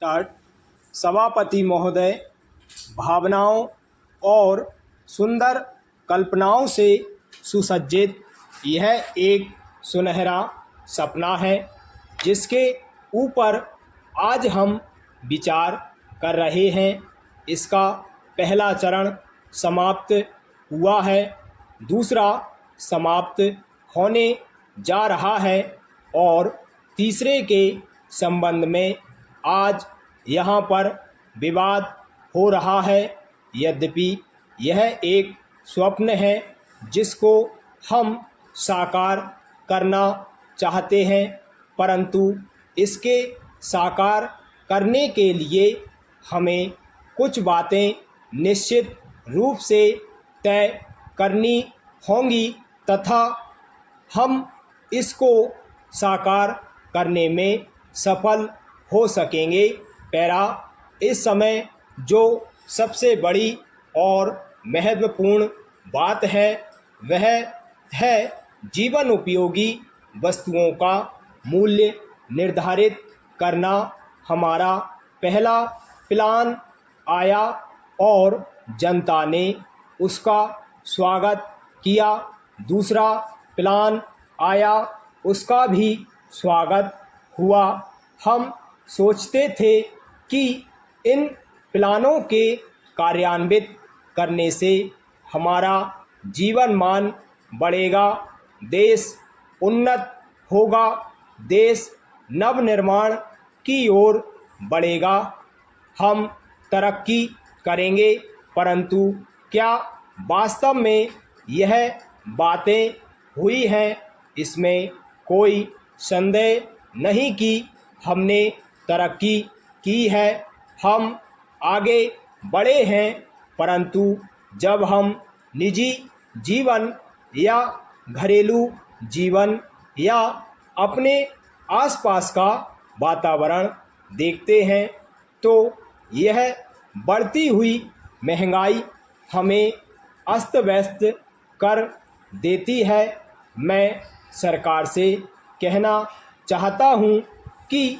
Start. सभापति महोदय, भावनाओं और सुंदर कल्पनाओं से सुसज्जित यह एक सुनहरा सपना है जिसके ऊपर आज हम विचार कर रहे हैं। इसका पहला चरण समाप्त हुआ है, दूसरा समाप्त होने जा रहा है और तीसरे के संबंध में आज यहाँ पर विवाद हो रहा है। यद्यपि यह एक स्वप्न है जिसको हम साकार करना चाहते हैं, परंतु इसके साकार करने के लिए हमें कुछ बातें निश्चित रूप से तय करनी होंगी तथा हम इसको साकार करने में सफल हो सकेंगे। पैरा, इस समय जो सबसे बड़ी और महत्वपूर्ण बात है वह है जीवन उपयोगी वस्तुओं का मूल्य निर्धारित करना। हमारा पहला प्लान आया और जनता ने उसका स्वागत किया, दूसरा प्लान आया, उसका भी स्वागत हुआ। हम सोचते थे कि इन प्लानों के कार्यान्वित करने से हमारा जीवन मान बढ़ेगा, देश उन्नत होगा, देश नवनिर्माण की ओर बढ़ेगा, हम तरक्की करेंगे। परंतु क्या वास्तव में यह बातें हुई हैं? इसमें कोई संदेह नहीं कि हमने तरक्की की है, हम आगे बढ़े हैं, परंतु जब हम निजी जीवन या घरेलू जीवन या अपने आसपास का वातावरण देखते हैं तो यह बढ़ती हुई महंगाई हमें अस्त व्यस्त कर देती है। मैं सरकार से कहना चाहता हूँ कि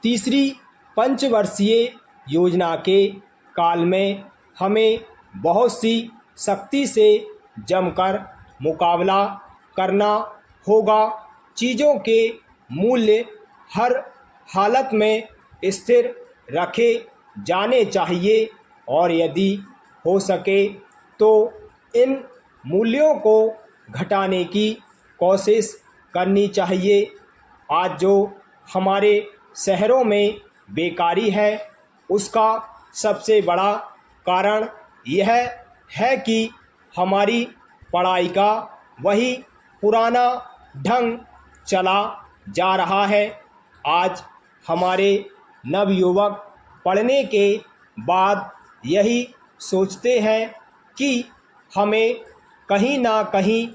तीसरी पंचवर्षीय योजना के काल में हमें बहुत सी सख्ती से जमकर मुकाबला करना होगा। चीज़ों के मूल्य हर हालत में स्थिर रखे जाने चाहिए और यदि हो सके तो इन मूल्यों को घटाने की कोशिश करनी चाहिए। आज जो हमारे शहरों में बेकारी है उसका सबसे बड़ा कारण यह है कि हमारी पढ़ाई का वही पुराना ढंग चला जा रहा है। आज हमारे नवयुवक पढ़ने के बाद यही सोचते हैं कि हमें कहीं ना कहीं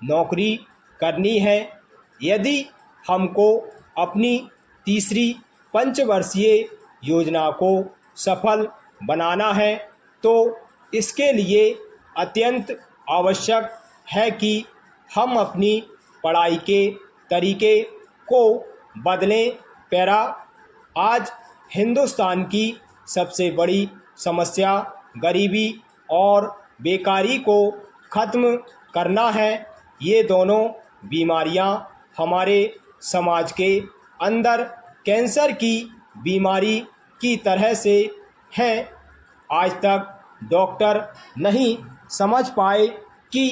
नौकरी करनी है। यदि हमको अपनी तीसरी पंचवर्षीय योजना को सफल बनाना है तो इसके लिए अत्यंत आवश्यक है कि हम अपनी पढ़ाई के तरीके को बदलें। पैरा, आज हिंदुस्तान की सबसे बड़ी समस्या गरीबी और बेकारी को ख़त्म करना है। ये दोनों बीमारियां हमारे समाज के अंदर कैंसर की बीमारी की तरह से हैं। आज तक डॉक्टर नहीं समझ पाए कि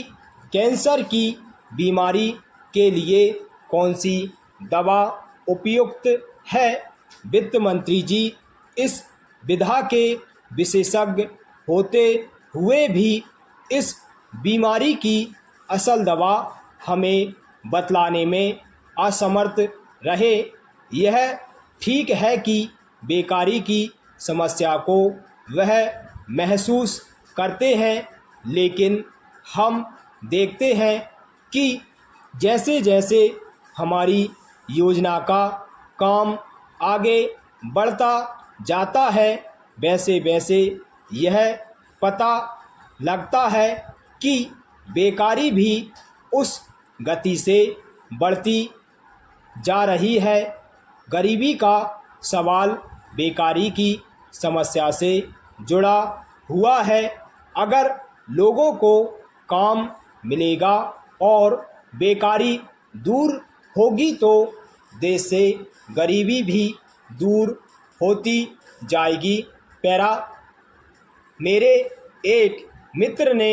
कैंसर की बीमारी के लिए कौन सी दवा उपयुक्त है। वित्त मंत्री जी इस विधा के विशेषज्ञ होते हुए भी इस बीमारी की असल दवा हमें बतलाने में असमर्थ रहे। यह ठीक है कि बेकारी की समस्या को वह महसूस करते हैं, लेकिन हम देखते हैं कि जैसे जैसे हमारी योजना का काम आगे बढ़ता जाता है वैसे वैसे यह पता लगता है कि बेकारी भी उस गति से बढ़ती जा रही है गरीबी का सवाल बेकारी की समस्या से जुड़ा हुआ है। अगर लोगों को काम मिलेगा और बेकारी दूर होगी तो देश से गरीबी भी दूर होती जाएगी। पैरा मेरे एक मित्र ने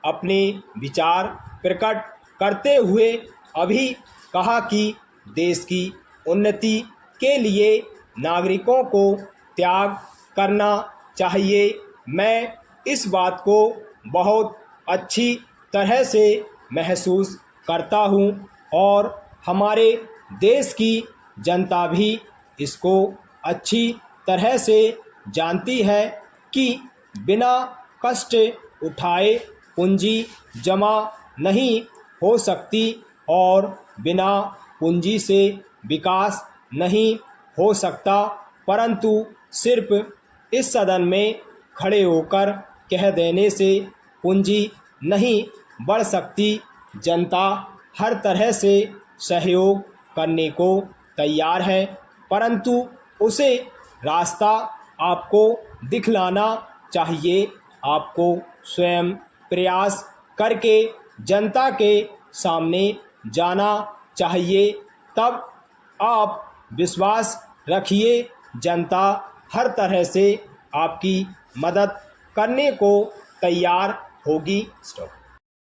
अपने विचार प्रकट करते हुए अभी कहा कि देश की उन्नति के लिए नागरिकों को त्याग करना चाहिए। मैं इस बात को बहुत अच्छी तरह से महसूस करता हूँ और हमारे देश की जनता भी इसको अच्छी तरह से जानती है कि बिना कष्ट उठाए पूंजी जमा नहीं हो सकती और बिना पूंजी से विकास नहीं हो सकता। परंतु सिर्फ इस सदन में खड़े होकर कह देने से पूंजी नहीं बढ़ सकती। जनता हर तरह से सहयोग करने को तैयार है, परंतु उसे रास्ता आपको दिखलाना चाहिए। आपको स्वयं प्रयास करके जनता के सामने जाना चाहिए। तब आप विश्वास रखिए, जनता हर तरह से आपकी मदद करने को तैयार होगी। स्टॉप।